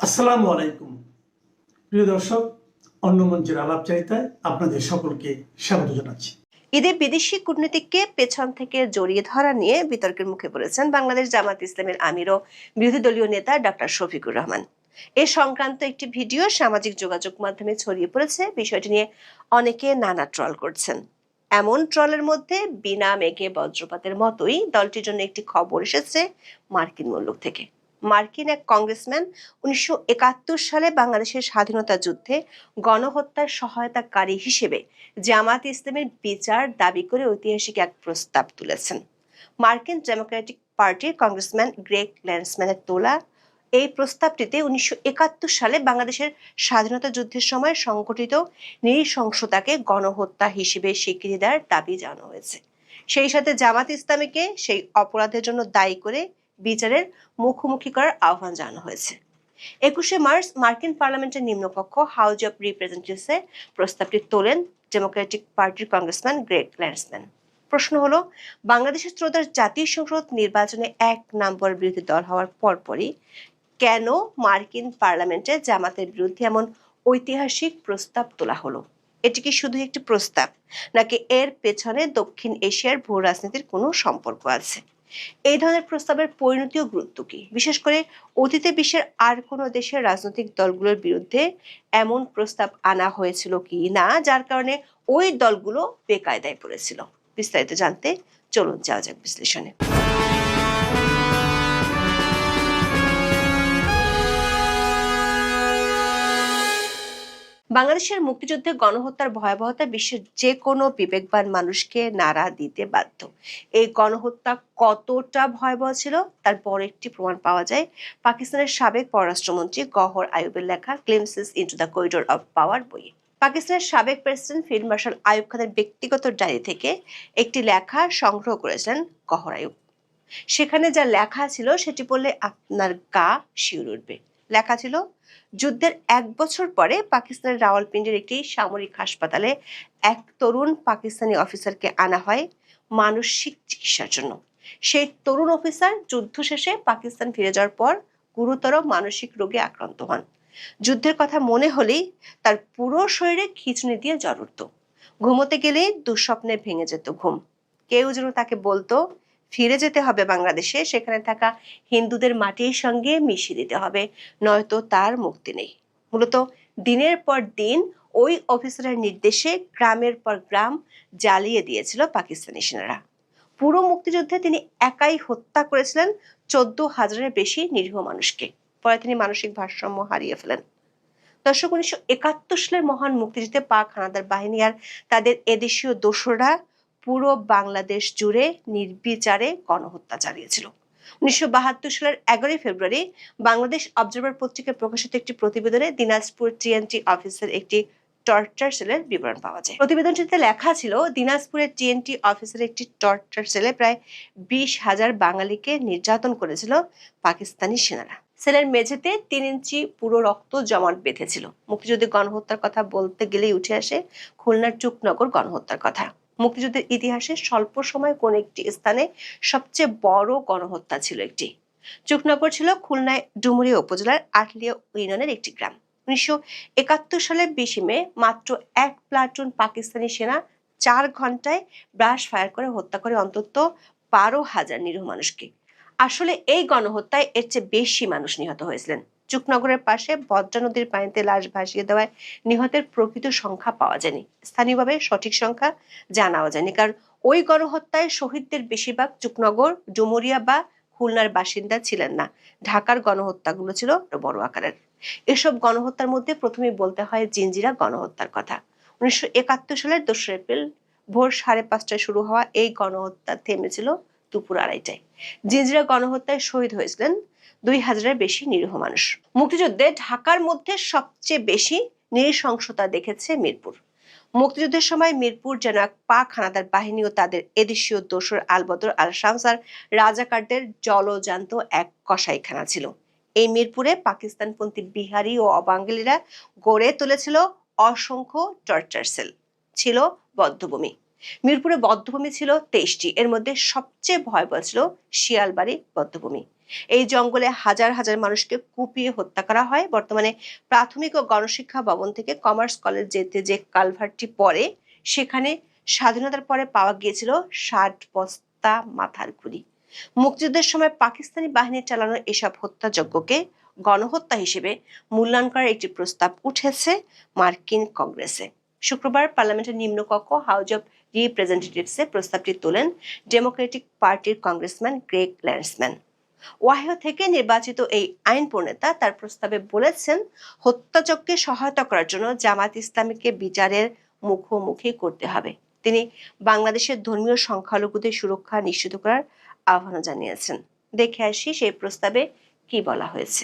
আসসালামু আলাইকুম প্রিয় দর্শক, অন্য মঞ্চের আলাপচারিতায় আপনাদের সকলকে স্বাগত জানাচ্ছি। ঈদে বিদেশি কূটনীতিককে পেছন থেকে জড়িয়ে ধরা নিয়ে বিতর্কের মুখে পড়েছেন বাংলাদেশ জামাত ইসলামের আমির ও বিরোধী দলীয় নেতা ডক্টর শফিকুর রহমান। এ সংক্রান্ত একটি ভিডিও সামাজিক যোগাযোগ মাধ্যমে ছড়িয়ে পড়েছে। বিষয়টি নিয়ে অনেকে নানা ট্রল করছেন। এমন ট্রলের মধ্যে বিনা মেঘে বজ্রপাতের মতোই দলটির জন্য একটি খবর এসেছে মার্কিন মুলুক থেকে। মার্কিন এক কংগ্রেসম্যান 1971 সালে বাংলাদেশের স্বাধীনতা যুদ্ধে গণহত্যার সহায়তাকারী হিসেবে জামাত ইসলামের বিচার দাবি করে ঐতিহাসিক এক প্রস্তাব তুলেছেন। মার্কিন ডেমোক্রেটিক পার্টির কংগ্রেসম্যান গ্রেগ ল্যান্সম্যানের তোলা এই প্রস্তাবটিতে 1971 সালে বাংলাদেশের স্বাধীনতা যুদ্ধের সময় সংঘটিত নৃশংসতাকে গণহত্যা হিসেবে স্বীকৃতি দেওয়ার দাবি জানানো হয়েছে। সেই সাথে জামাত ইসলামীকে সেই অপরাধের জন্য দায়ী করে বিচারের মুখোমুখি করার আহ্বান জানানো হয়েছে। 21শে মার্চ মার্কিন পার্লামেন্টের নিম্নকক্ষ হাউজ অব রিপ্রেজেন্টেটিভসে প্রস্তাবটি তোলেন ডেমোক্রেটিক পার্টির কংগ্রেসম্যান গ্রেগ ল্যান্সম্যান। প্রশ্ন হলো, বাংলাদেশের ত্রয়োদশ জাতীয় সংসদ নির্বাচনে 1 নম্বর বিরোধী দল হওয়ার পরপরই কেন মার্কিন পার্লামেন্টে জামাতের বিরুদ্ধে এমন ঐতিহাসিক প্রস্তাব তোলা হলো? এটি কি শুধু একটি প্রস্তাব, নাকি এর পেছনে দক্ষিণ এশিয়ার ভূ রাজনীতির কোনো সম্পর্ক আছে? এই ধরনের প্রস্তাবের পরিণতি ও গুরুত্ব কি? বিশেষ করে অতীতে বিশ্বের আর কোনো দেশের রাজনৈতিক দলগুলোর বিরুদ্ধে এমন প্রস্তাব আনা হয়েছিল কি না, যার কারণে ওই দলগুলো বেকায়দায় পড়েছিল? বিস্তারিত জানতে চলুন যাওয়া যাক বিশ্লেষণে। বাংলাদেশের মুক্তিযুদ্ধে গণহত্যার ভয়াবহতা বিশ্বের যে কোনো বিবেকবান মানুষকে নাড়া দিতে বাধ্য। এই গণহত্যা কতটা ভয়াবহ ছিল তার বড় একটি প্রমাণ পাওয়া যায় পাকিস্তানের সাবেক পররাষ্ট্রমন্ত্রী গওহর আইয়ুবের লেখা glimpses into the corridor of power বইয়ে। পাকিস্তানের সাবেক প্রেসিডেন্ট ফিল্ড মার্শাল আইয়ুব খানের ব্যক্তিগত ডায়েরি থেকে একটি লেখা সংগ্রহ করেছিলেন গওহর আইয়ুব। সেখানে যা লেখা ছিল সেটি পড়লে আপনার গা শিউরে উঠবে। লেখা ছিল, যুদ্ধের 1 বছর পরে পাকিস্তানের রাওয়ালপিন্ডির একটি সামরিক হাসপাতালে এক তরুণ পাকিস্তানি অফিসারকে আনা হয় মানসিক চিকিৎসার জন্য। সেই তরুণ অফিসার যুদ্ধ শেষে পাকিস্তান ফিরে যাওয়ার পর গুরুতর মানসিক রোগে আক্রান্ত হন। যুদ্ধের কথা মনে হলেই তার পুরো শরীরে খিঁচুনি দিয়ে জ্বর উঠত। ঘুমোতে গেলেই দুঃস্বপ্নে ভেঙে যেত ঘুম। কেউ যেন তাকে বলতো, ফিরে যেতে হবে বাংলাদেশে, সেখানে থাকা হিন্দুদের মাটির সঙ্গে মিশিয়ে দিতে হবে, নয়তো তার মুক্তি নেই। মূলত দিনের পর দিন ওই অফিসারের নির্দেশে গ্রামের পর গ্রাম জ্বালিয়ে দিয়েছিল পাকিস্তানি সেনারা। পুরো মুক্তিযুদ্ধে তিনি একাই হত্যা করেছিলেন 14,000-এর বেশি নিরীহ মানুষকে। পরে তিনি মানসিক ভারসাম্য হারিয়ে ফেলেন। দর্শক, 1971 সালের মহান মুক্তিযুদ্ধে পাক হানাদার বাহিনী আর তাদের এদেশীয় দোসররা পুরো বাংলাদেশ জুড়ে নির্বিচারে গণহত্যা চালিয়েছিল। 1972 সালের 11 ফেব্রুয়ারি বাংলাদেশ অবজারভার পত্রিকায় প্রকাশিত একটি প্রতিবেদনে দিনাজপুর টিএনটি অফিসের একটি টর্চার সেলের বিবরণ পাওয়া যায়। প্রতিবেদনটিতে লেখা ছিল, দিনাজপুরের টিএনটি অফিসের একটি টর্চার সেলে প্রায় 20,000 বাঙালিকে নির্যাতন করেছিল পাকিস্তানি সেনারা। সেলের মেঝেতে 3 ইঞ্চি পুরো রক্ত জমাট বেঁধেছিল। মুক্তিযুদ্ধে গণহত্যার কথা বলতে গেলেই উঠে আসে খুলনার চুকনগর গণহত্যার কথা। মুক্তিযুদ্ধের ইতিহাসে স্বল্প সময় কোন একটি স্থানে সবচেয়ে বড় গণহত্যা ছিল একটি। চুকনগর ছিল খুলনায় ডুমুরিয়া উপজেলার আটলিয়া ইউনিয়নের একটি গ্রাম। 1971 সালের 20 মে মাত্র 1 প্লাটুন পাকিস্তানি সেনা 4 ঘন্টায় ব্রাশ ফায়ার করে হত্যা করে অন্তত 12,000 নিরীহ মানুষকে। আসলে এই গণহত্যায় এর চেয়ে বেশি মানুষ নিহত হয়েছিলেন। চুকনগরের পাশে বদ্রা নদীর পানিতে লাশ ভাসিয়ে দেওয়ায় নিহতের প্রকৃত সংখ্যা পাওয়া যায়নি। স্থানীয়ভাবে সঠিক সংখ্যা জানাও যায়নি, কারণ ওই গণহত্যায় শহীদদের বেশিরভাগ চুকনগর, ডুমুরিয়া বা খুলনার বাসিন্দা ছিলেন না। ঢাকার গণহত্যাগুলো ছিল বড় আকারের। এসব গণহত্যার মধ্যে প্রথমেই বলতে হয় জিঞ্জিরা গণহত্যার কথা। 1971 সালের 2 এপ্রিল ভোর 5:30টায় শুরু হওয়া এই গণহত্যা থেমেছিল দুপুর 2:30টায়। জিঞ্জিরা গণহত্যায় শহীদ হয়েছিলেন 2,000-এর বেশি নিরীহ মানুষ। মুক্তিযুদ্ধে ঢাকার মধ্যে সবচেয়ে বেশি নৃশংসতা দেখেছে মিরপুর। মুক্তিযুদ্ধের সময় মিরপুর যেন এক পাক হানাদার বাহিনী ও তাদের এদেশীয় দোসর আলবদর আল শামস আর রাজাকারদের জলজান্ত এক কসাইখানা ছিল। এই মিরপুরে পাকিস্তানপন্থী বিহারি ও অবাঙালিরা গড়ে তুলেছিল অসংখ্য টর্চার সেল। ছিল বধ্যভূমি। মিরপুরে বধ্যভূমি ছিল 23টি। এর মধ্যে সবচেয়ে ভয়াবহ ছিল শিয়ালবাড়ি বধ্যভূমি। এই জঙ্গলে হাজার হাজার মানুষকে কুপিয়ে হত্যা করা হয়। বর্তমানে প্রাথমিক ও গণশিক্ষা ভবন থেকে কমার্স কলেজ যেতে যে কালভার্টটি পড়ে, সেখানে স্বাধীনতার পরে পাওয়া গিয়েছিল 60 বস্তা মাথার খুলি। মুক্তিযুদ্ধের সময় পাকিস্তানি বাহিনীর চালানো এসব হত্যাযজ্ঞকে গণহত্যা হিসেবে মূল্যায়ন করার একটি প্রস্তাব উঠেছে মার্কিন কংগ্রেসে। শুক্রবার পার্লামেন্টের নিম্নকক্ষ হাউস অব রিপ্রেজেন্টেটিভসে প্রস্তাবটি তোলেন ডেমোক্রেটিক পার্টির কংগ্রেসম্যান গ্রেগ ল্যান্ডসম্যান। ওয়াহিও থেকে নির্বাচিত এই আইন প্রণেতা তার প্রস্তাবে বলেছেন, হত্যাযজ্ঞে সহায়তা করার জন্য জামাত ইসলামীকে বিচারের মুখোমুখি করতে হবে। তিনি বাংলাদেশের ধর্মীয় সংখ্যালঘুদের সুরক্ষা নিশ্চিত করার আহ্বান জানিয়েছেন। দেখে আসি সেই প্রস্তাবে কি বলা হয়েছে।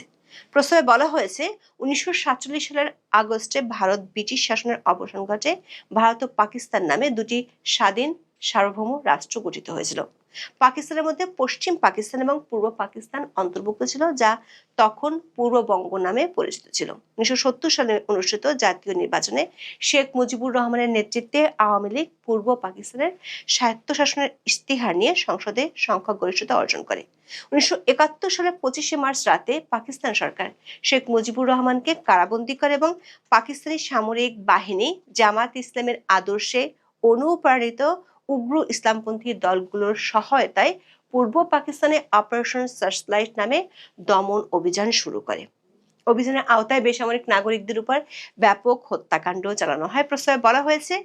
প্রস্তাবে বলা হয়েছে, 1947 সালের আগস্টে ভারত ব্রিটিশ শাসনের অবসান ঘটে। ভারত ও পাকিস্তান নামে দুটি স্বাধীন সার্বভৌম রাষ্ট্র গঠিত হয়েছিল। পাকিস্তানের মধ্যে পশ্চিম পাকিস্তান এবং পূর্ব পাকিস্তান অন্তর্ভুক্ত ছিল, যা তখন পূর্ববঙ্গ নামে পরিচিত ছিল। 1970 সালে অনুষ্ঠিত জাতীয় নির্বাচনে শেখ মুজিবুর রহমানের নেতৃত্বে আওয়ামী লীগ পূর্ব পাকিস্তানের স্বায়ত্তশাসনের ইশতেহার নিয়ে সংসদে সংখ্যাগরিষ্ঠতা অর্জন করে। 1971 সালের 25শে মার্চ রাতে পাকিস্তান সরকার শেখ মুজিবুর রহমানকে কারাবন্দী করে এবং পাকিস্তানি সামরিক বাহিনী জামাত ইসলামের আদর্শে অনুপ্রাণিত উগ্র ইসলামপন্থী দলগুলোর সহায়তায় পূর্ব পাকিস্তানে অপারেশন সার্চলাইট নামে দমন অভিযান শুরু করে। অভিযানের আওতায় বেসামরিক নাগরিকদের উপর ব্যাপক হত্যাকাণ্ড চালানো হয়। প্রস্তাবে বলা হয়েছে,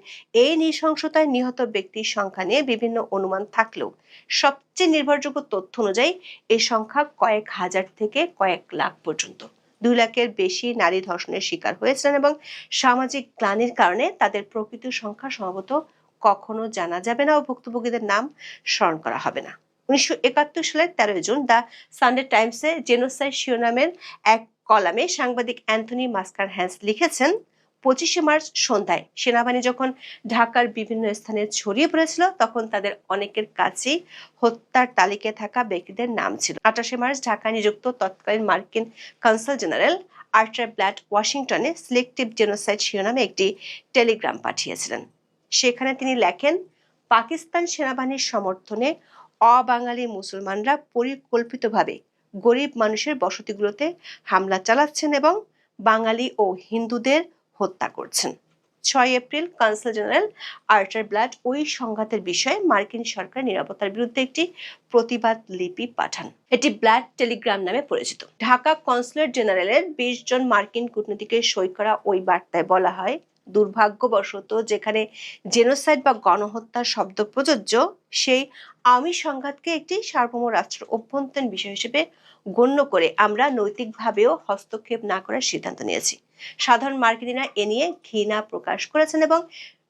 এই নৃশংসতায় নিহত ব্যক্তির সংখ্যা নিয়ে বিভিন্ন অনুমান থাকলেও সবচেয়ে নির্ভরযোগ্য তথ্য অনুযায়ী এই সংখ্যা কয়েক হাজার থেকে কয়েক লাখ পর্যন্ত। 2 লাখের বেশি নারী ধর্ষণের শিকার হয়েছিলেন এবং সামাজিক গ্লানির কারণে তাদের প্রকৃত সংখ্যা সম্ভবত কখনো জানা যাবে না ও ভুক্তভোগীদের নাম স্মরণ করা হবে না। 1971 সালের 13 জুন দ্য সানডে টাইমসে জেনোসাইড শিরোনামের এক কলামে সাংবাদিক অ্যান্থনি মাস্কার হ্যান্স লিখেছেন, 25শে মার্চ সন্ধ্যায় সেনাবাহিনী যখন ঢাকার বিভিন্ন স্থানে ছড়িয়ে পড়েছিল, তখন তাদের অনেকের কাছেই হত্যার তালিকায় থাকা ব্যক্তিদের নাম ছিল। 28শে মার্চ ঢাকায় নিযুক্ত তৎকালীন মার্কিন কনসাল জেনারেল আর্চার ব্ল্যাড ওয়াশিংটনে সিলেক্টিভ জেনোসাইড শিরোনামে একটি টেলিগ্রাম পাঠিয়েছিলেন। সেখানে তিনি লেখেন, পাকিস্তান সেনাবাহিনীর সমর্থনে অবাঙালি মুসলমানরা পরিকল্পিতভাবে গরিব মানুষের বসতিগুলোতে হামলা চালাচ্ছেন এবং বাঙালি ও হিন্দুদের হত্যা করছেন। 6 এপ্রিল কনসাল জেনারেল আর্চার ব্ল্যাড ওই সংঘাতের বিষয়ে মার্কিন সরকার নিরাপত্তার বিরুদ্ধে একটি প্রতিবাদ লিপি পাঠান। এটি ব্ল্যাড টেলিগ্রাম নামে পরিচিত। ঢাকা কনসুলেট জেনারেলের 20 জন মার্কিন কূটনীতিকের সই করা ওই বার্তায় বলা হয়, দুর্ভাগ্যবশত যেখানে জেনোসাইড বা গণহত্যা শব্দ প্রযোজ্য, সেই আওয়ামী সংঘাতকে একটি সার্বভৌম রাষ্ট্রের অভ্যন্তরীণ বিষয় হিসেবে গণ্য করে আমরা নৈতিকভাবেও হস্তক্ষেপ না করার সিদ্ধান্ত নিয়েছি। সাধারণ মার্কিনিরা এ নিয়ে ঘৃণা প্রকাশ করেছেন এবং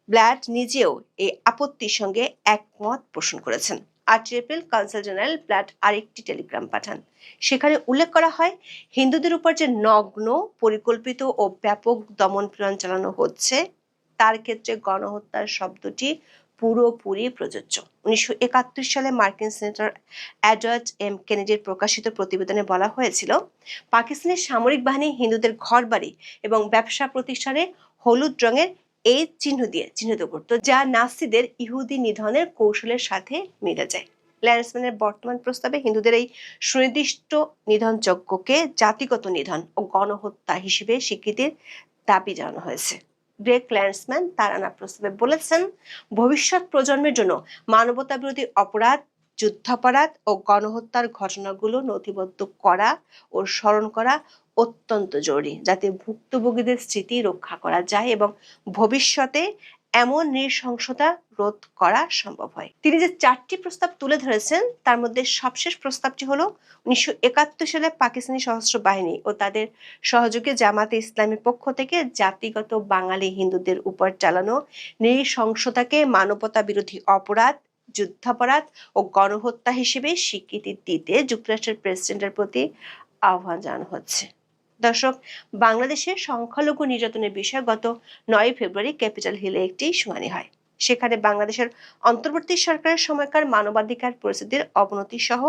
ব্ল্যাড নিজেও এই আপত্তির সঙ্গে একমত পোষণ করেছেন। 8 এপ্রিল কনসাল জেনারেল ব্ল্যাড আরেকটি টেলিগ্রাম পাঠান। সেখানে উল্লেখ করা হয়, হিন্দুদের উপর যে নগ্ন, পরিকল্পিত ও ব্যাপক দমন-পীড়ন চালানো হচ্ছে, তার ক্ষেত্রে গণহত্যার শব্দটি পুরোপুরি প্রযোজ্য। 1971 সালে মার্কিন সেনেটর এডওয়ার্ড এম কেনেডির প্রকাশিত প্রতিবেদনে বলা হয়েছিল, পাকিস্তানের সামরিক বাহিনী হিন্দুদের ঘরবাড়ি এবং ব্যবসা প্রতিষ্ঠানে হলুদ রঙের এই চিহ্ন দিয়ে চিহ্নিত করত, যা নাৎসিদের ইহুদি নিধনের কৌশলের সাথে মিলে যায়। ল্যান্ডসম্যানের বর্তমান প্রস্তাবে হিন্দুদের এই সুনির্দিষ্ট নিধনযজ্ঞকে জাতিগত নিধন ও গণহত্যা হিসেবে স্বীকৃতির দাবি জানানো হয়েছে। গ্রেগ ল্যান্ডসম্যান তার আনা প্রস্তাবে বলেছেন, ভবিষ্যৎ প্রজন্মের জন্য মানবতা বিরোধী অপরাধ, যুদ্ধাপরাধ ও গণহত্যার ঘটনাগুলো নথিবদ্ধ করা ও স্মরণ করা অত্যন্ত জরুরি, যাতে ভুক্তভোগীদের স্মৃতি রক্ষা করা যায় এবং ভবিষ্যতে এমন নৃশংসতা রোধ করা সম্ভব হয়। তিনি যে 4টি প্রস্তাব তুলে ধরেছেন, তার মধ্যে সবশেষ প্রস্তাবটি হলো 1971 সালে পাকিস্তানি সশস্ত্র বাহিনী ও তাদের সহযোগী জামাতে ইসলামীর পক্ষ থেকে জাতিগত বাঙালি হিন্দুদের উপর চালানো নৃশংসতাকে মানবতা বিরোধী অপরাধ, যুদ্ধাপরাধ ও গণহত্যা হিসেবে স্বীকৃতি দিতে যুক্তরাষ্ট্রের প্রেসিডেন্টের প্রতি আহ্বান জানানো হচ্ছে। দর্শক, বাংলাদেশের সংখ্যালঘু নির্যাতনের বিষয়ে গত 9 ফেব্রুয়ারি ক্যাপিটাল হিলে একটি শুনানি হয়। সেখানে বাংলাদেশের অন্তর্বর্তী সরকারের সময়কার মানবাধিকার পরিস্থিতির অবনতি সহ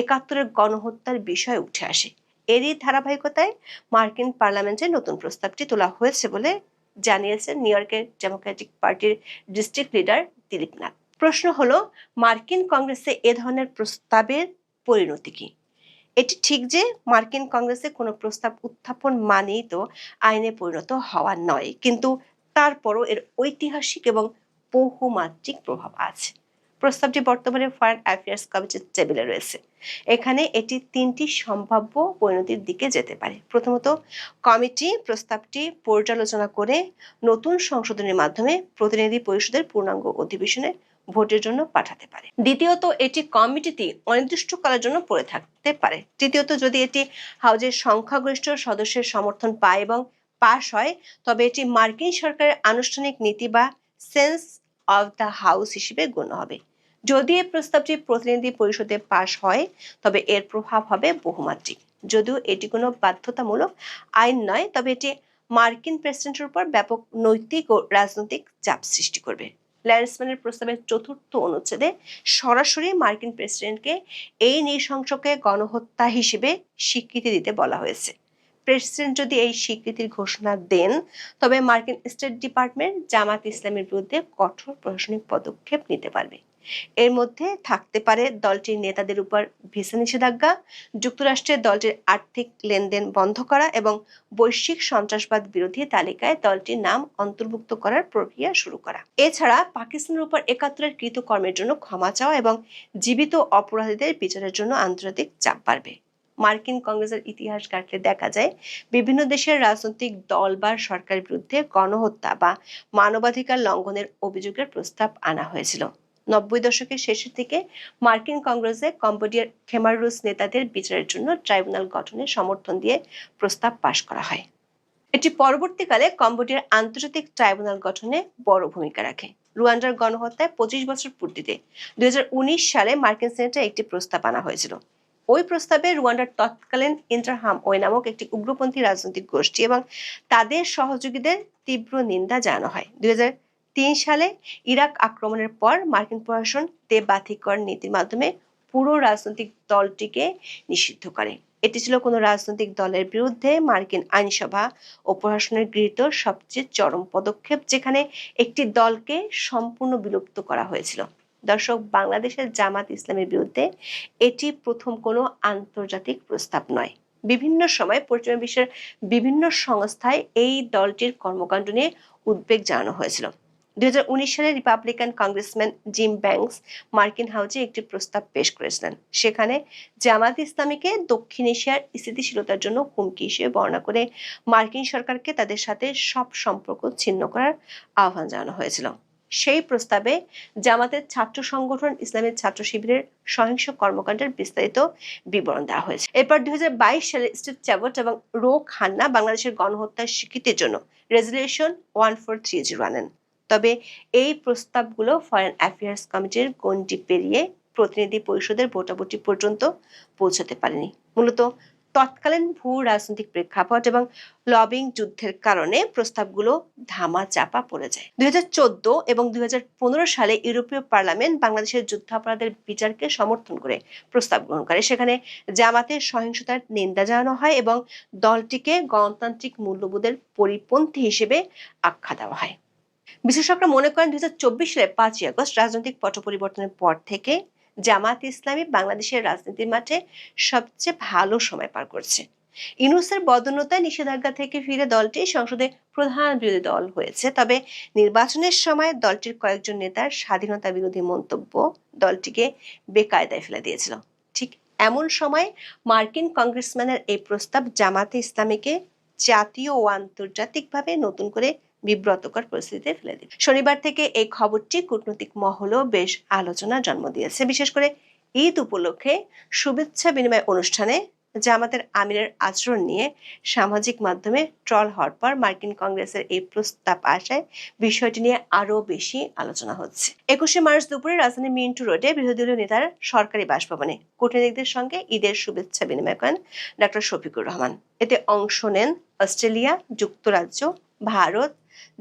71-এর গণহত্যার বিষয় উঠে আসে। এরই ধারাবাহিকতায় মার্কিন পার্লামেন্টে নতুন প্রস্তাবটি তোলা হয়েছে বলে জানিয়েছেন নিউ ইয়র্কের ডেমোক্রেটিক পার্টির ডিস্ট্রিক্ট লিডার দিলীপ নাথ। প্রশ্ন হলো, মার্কিন কংগ্রেসে এ ধরনের প্রস্তাবের পরিণতি কি? এটি ঠিক যে মার্কিন কংগ্রেসে কোনো প্রস্তাব উত্থাপন মানেই তো আইনে পরিণত হওয়া নয়, কিন্তু তারপরও এর ঐতিহাসিক এবং বহুমাত্রিক প্রভাব আছে। প্রস্তাবটি বর্তমানে ফরেন অ্যাফেয়ার্স কমিটির টেবিলে রয়েছে। এখানে এটি 3টি সম্ভাব্য পরিণতির দিকে যেতে পারে। প্রথমত, কমিটি প্রস্তাবটি পর্যালোচনা করে নতুন সংশোধনের মাধ্যমে প্রতিনিধি পরিষদের পূর্ণাঙ্গ অধিবেশনে ভোটের জন্য পাঠাতে পারে। দ্বিতীয়ত, এটি কমিটিতে অনির্দিষ্টকালের জন্য পড়ে থাকতে পারে। তৃতীয়ত, যদি এটি হাউজের সংখ্যাগরিষ্ঠ সদস্যের সমর্থন পায় এবং পাশ হয়, তবে এটি মার্কিন সরকারের আনুষ্ঠানিক নীতি বা সেন্স অফ দ্য হাউস হিসেবে গণ্য হবে। যদি এই প্রস্তাবটি প্রতিনিধি পরিষদে পাশ হয়, তবে এর প্রভাব হবে বহুমাত্রিক। যদিও এটি কোনো বাধ্যতামূলক আইন নয়, তবে এটি মার্কিন প্রেসিডেন্টের উপর ব্যাপক নৈতিক ও রাজনৈতিক চাপ সৃষ্টি করবে। ল্যান্সম্যানের প্রস্তাবের 4র্থ অনুচ্ছেদে সরাসরি মার্কিন প্রেসিডেন্টকে এই নৃশংসকে গণহত্যা হিসেবে স্বীকৃতি দিতে বলা হয়েছে। প্রেসিডেন্ট যদি এই স্বীকৃতির ঘোষণা দেন, তবে মার্কিন স্টেট ডিপার্টমেন্ট জামাত ইসলামের বিরুদ্ধে কঠোর প্রশাসনিক পদক্ষেপ নিতে পারবে। এর মধ্যে থাকতে পারে দলটির নেতাদের উপর ভিসা নিষেধাজ্ঞা, যুক্তরাষ্ট্রের দলটির আর্থিক লেনদেন বন্ধ করা এবং বৈশ্বিক সন্ত্রাসবাদ বিরোধী তালিকায় দলটির নাম অন্তর্ভুক্ত করার প্রক্রিয়া শুরু করা। এছাড়া পাকিস্তানের উপর ৭১-এর কৃতকর্মের জন্য ক্ষমা চাওয়া এবং জীবিত অপরাধীদের বিচারের জন্য আন্তর্জাতিক চাপ বাড়বে। মার্কিন কংগ্রেসের ইতিহাস ঘাটলে দেখা যায়, বিভিন্ন দেশের রাজনৈতিক দল বা সরকারের বিরুদ্ধে গণহত্যা বা মানবাধিকার লঙ্ঘনের অভিযোগের প্রস্তাব আনা হয়েছিল। ৯০ দশকের শেষের দিকে মার্কিন কংগ্রেসে কম্বোডিয়ার খেমার রুস নেতাদের বিচারের জন্য ট্রাইব্যুনাল গঠনের সমর্থন দিয়ে প্রস্তাব পাশ করা হয়। এটি পরবর্তীকালে কম্বোডিয়ার আন্তর্জাতিক ট্রাইব্যুনাল গঠনে বড় ভূমিকা রাখে। রুয়ান্ডার গণহত্যায় ২৫ বছর পূর্তিতে ২০১৯ সালে মার্কিন সেনেটে একটি প্রস্তাব আনা হয়েছিল। ওই প্রস্তাবে রুয়ান্ডার তৎকালীন ইন্টারহামওয়ে নামক একটি উগ্রপন্থী রাজনৈতিক গোষ্ঠী এবং তাদের সহযোগীদের তীব্র নিন্দা জানানো হয়। ২০০৩ সালে ইরাক আক্রমণের পর মার্কিন প্রশাসন দেশবাতিকরণ নীতির মাধ্যমে পুরো রাজনৈতিক দলটিকে নিষিদ্ধ করে। এটি ছিল কোনো রাজনৈতিক দলের বিরুদ্ধে মার্কিন আইনসভা ও প্রশাসনের গৃহীত সবচেয়ে চরম পদক্ষেপ, যেখানে একটি দলকে সম্পূর্ণ বিলুপ্ত করা হয়েছিল। দর্শক, বাংলাদেশের জামাত ইসলামের বিরুদ্ধে এটি প্রথম কোনো আন্তর্জাতিক প্রস্তাব নয়। বিভিন্ন সময় পশ্চিমা বিশ্বের বিভিন্ন সংস্থায় এই দলটির কর্মকাণ্ড নিয়ে উদ্বেগ জানানো হয়েছিল। ২০১৯ সালে রিপাবলিকান কংগ্রেসম্যান জিম ব্যাংকস মার্কিন হাউজে একটি প্রস্তাব পেশ করেছিলেন। সেখানে জামাত ইসলামীকে দক্ষিণ এশিয়ার স্থিতিশীলতার জন্য হুমকি হিসেবে বর্ণনা করে মার্কিন সরকারকে তাদের সাথে সব সম্পর্ক ছিন্ন করার আহ্বান জানানো হয়েছিল। সেই প্রস্তাবে জামাতের ছাত্র সংগঠন ইসলামের ছাত্র শিবিরের সহিংস কর্মকাণ্ডের বিস্তারিত বিবরণ দেওয়া হয়েছে। এরপর ২০২২ সালে স্টিভ চ্যাবট এবং রো খান্না বাংলাদেশের গণহত্যার স্বীকৃতির জন্য রেজলিউশন ১৪৩০ আনেন। তবে এই প্রস্তাবগুলো ফরেন অ্যাফেয়ার্স কমিটির গণ্ডি পেরিয়ে প্রতিনিধি পরিষদের ভোটাভুটি পর্যন্ত পৌঁছাতে পারেনি। মূলত তৎকালীন ভূ রাজনৈতিক প্রেক্ষাপট এবং লবিং যুদ্ধের কারণে প্রস্তাবগুলো ধামাচাপা পড়ে যায়। ২০১৪ এবং ২০১৫ সালে ইউরোপীয় পার্লামেন্ট বাংলাদেশের যুদ্ধাপরাধের বিচারকে সমর্থন করে প্রস্তাব গ্রহণ করে। সেখানে জামাতের সহিংসতার নিন্দা জানানো হয় এবং দলটিকে গণতান্ত্রিক মূল্যবোধের পরিপন্থী হিসেবে আখ্যা দেওয়া হয়। বিশেষজ্ঞরা মনে করেন ২০২৪ সালের ৫ই আগস্ট রাজনৈতিক পট পরিবর্তনের পর থেকে জামাত ইসলামী বাংলাদেশের রাজনীতির মাঠে সবচেয়ে ভালো সময় পার করছে। ইউনূসের বদন্যতায় নিষেধাজ্ঞা থেকে ফিরে দলটি সংসদে প্রধান বিরোধী দল হয়েছে। তবে নির্বাচনের সময় দলটির কয়েকজন নেতার স্বাধীনতা বিরোধী মন্তব্য দলটিকে বেকায়দায় ফেলে দিয়েছিল। ঠিক এমন সময় মার্কিন কংগ্রেসম্যানের এই প্রস্তাব জামাতে ইসলামীকে জাতীয় ও আন্তর্জাতিকভাবে নতুন করে বিব্রতকর পরিস্থিতিতে ফেলে দিল। শনিবার থেকে এই খবরটি কূটনৈতিক মহলেও বেশ আলোচনা জন্ম দিয়েছে। বিশেষ করে ঈদ উপলক্ষে শুভেচ্ছা বিনিময় অনুষ্ঠানে জামাতের আমিরের আচরণ নিয়ে সামাজিক মাধ্যমে ট্রল হওয়ার পর মার্কিন কংগ্রেসের এই প্রস্তাব আসায় বিষয়টি নিয়ে আরো বেশি আলোচনা হচ্ছে। ২১শে মার্চ দুপুরে রাজধানী মিন্টু রোডে বিরোধী দলীয় নেতার সরকারি বাসভবনে কূটনীতিকদের সঙ্গে ঈদের শুভেচ্ছা বিনিময় করেন ডক্টর শফিকুর রহমান। এতে অংশ নেন অস্ট্রেলিয়া, যুক্তরাজ্য, Bharat,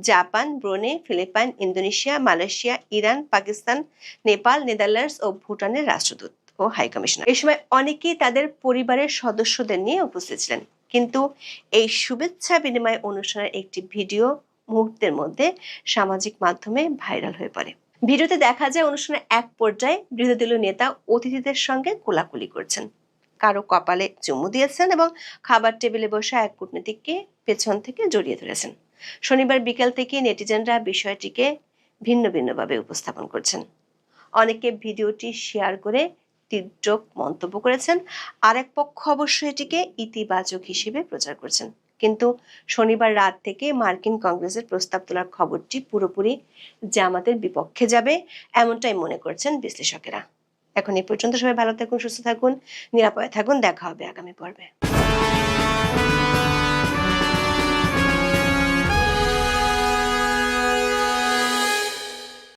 Japan, Brunei, Philippines, Indonesia, Malaysia, Iran, Pakistan, Nepal, Netherlands ও ভুটানের রাষ্ট্রদূত ও হাইকমিশনার। এই সময় অনেকেই তাদের পরিবারের সদস্যদের নিয়ে উপস্থিত ছিলেন। কিন্তু এই শুভেচ্ছা বিনিময় অনুষ্ঠানের একটি ভিডিও মুহূর্তের মধ্যে সামাজিক মাধ্যমে ভাইরাল হয়ে পড়ে। ভিডিওতে দেখা যায় অনুষ্ঠানের এক পর্যায়ে বিরোধী দলীয় নেতা অতিথিদের সঙ্গে কোলাকুলি করছেন। কারো কপালে চুমু দিয়েছেন এবং খাবার টেবিলে বসে এক কূটনীতিককে পেছন থেকে জড়িয়ে ধরেছেন। শনিবার বিকেল থেকে নেটিজেনরা বিষয়টিকে ভিন্ন ভিন্নভাবে উপস্থাপন করছেন। অনেকে ভিডিওটি শেয়ার করে তীব্র মন্তব্য করেছেন, আরেক পক্ষ অবশ্য এটিকে ইতিবাচক হিসেবে প্রচার করছেন। কিন্তু শনিবার রাত থেকে মার্কিন কংগ্রেসের প্রস্তাব তোলার খবরটি পুরোপুরি জামাতের বিপক্ষে যাবে, এমনটাই মনে করছেন বিশ্লেষকেরা। এখন এই পর্যন্ত, সবাই ভালো থাকুন, সুস্থ থাকুন, নিরাপদে থাকুন। দেখা হবে আগামী পর্বে।